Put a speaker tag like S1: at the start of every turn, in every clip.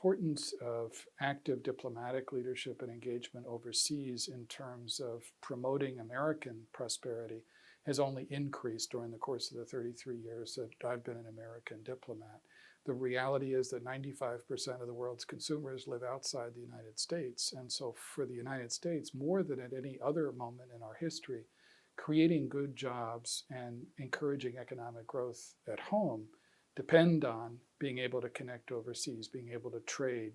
S1: importance of active diplomatic leadership and engagement overseas in terms of promoting American prosperity has only increased during the course of the 33 years that I've been an American diplomat. The reality is that 95% of the world's consumers live outside the United States. And so for the United States, more than at any other moment in our history, creating good jobs and encouraging economic growth at home depend on being able to connect overseas, being able to trade.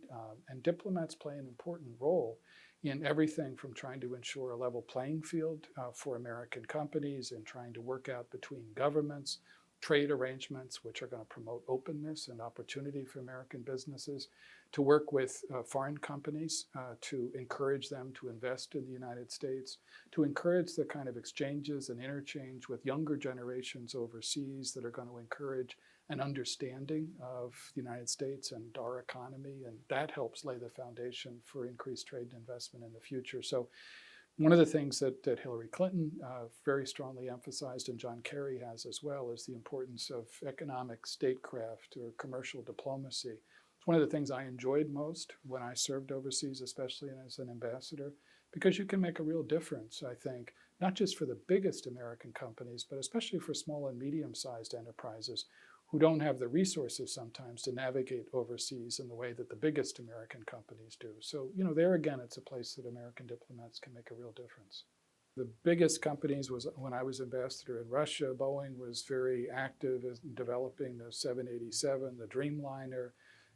S1: And diplomats play an important role in everything from trying to ensure a level playing field for American companies and trying to work out between governments, trade arrangements which are going to promote openness and opportunity for American businesses, to work with foreign companies to encourage them to invest in the United States, to encourage the kind of exchanges and interchange with younger generations overseas that are going to encourage an understanding of the United States and our economy, and that helps lay the foundation for increased trade and investment in the future. So one of the things that Hillary Clinton very strongly emphasized, and John Kerry has as well, is the importance of economic statecraft or commercial diplomacy. It's one of the things I enjoyed most when I served overseas, especially as an ambassador, because you can make a real difference, I think, not just for the biggest American companies, but especially for small and medium-sized enterprises who don't have the resources sometimes to navigate overseas in the way that the biggest American companies do. So, there again, it's a place that American diplomats can make a real difference. The biggest companies was when I was ambassador in Russia. Boeing was very active in developing the 787, the Dreamliner,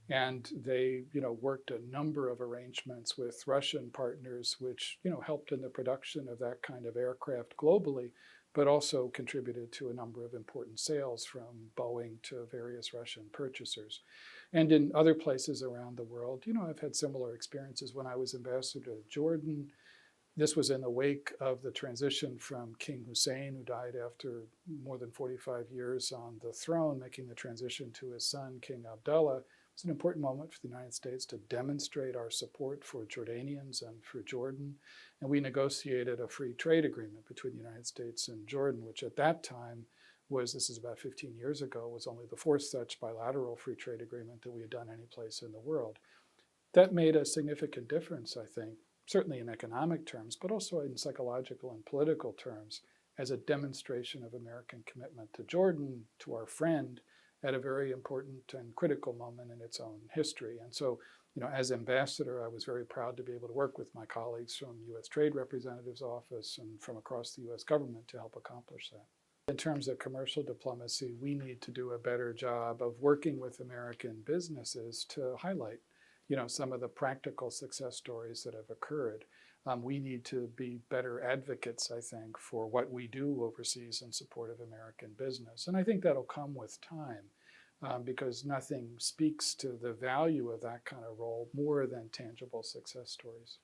S1: and they, worked a number of arrangements with Russian partners, which, helped in the production of that kind of aircraft globally, but also contributed to a number of important sales from Boeing to various Russian purchasers. And in other places around the world, I've had similar experiences. When I was ambassador to Jordan, this was in the wake of the transition from King Hussein, who died after more than 45 years on the throne, making the transition to his son, King Abdullah. It's an important moment for the United States to demonstrate our support for Jordanians and for Jordan. And we negotiated a free trade agreement between the United States and Jordan, which at that time this is about 15 years ago, was only the fourth such bilateral free trade agreement that we had done any place in the world. That made a significant difference, I think, certainly in economic terms, but also in psychological and political terms, as a demonstration of American commitment to Jordan, to our friend, at a very important and critical moment in its own history. And so, as ambassador, I was very proud to be able to work with my colleagues from the U.S. Trade Representative's Office and from across the U.S. government to help accomplish that. In terms of commercial diplomacy, we need to do a better job of working with American businesses to highlight some of the practical success stories that have occurred. We need to be better advocates, I think, for what we do overseas in support of American business. And I think that'll come with time because nothing speaks to the value of that kind of role more than tangible success stories.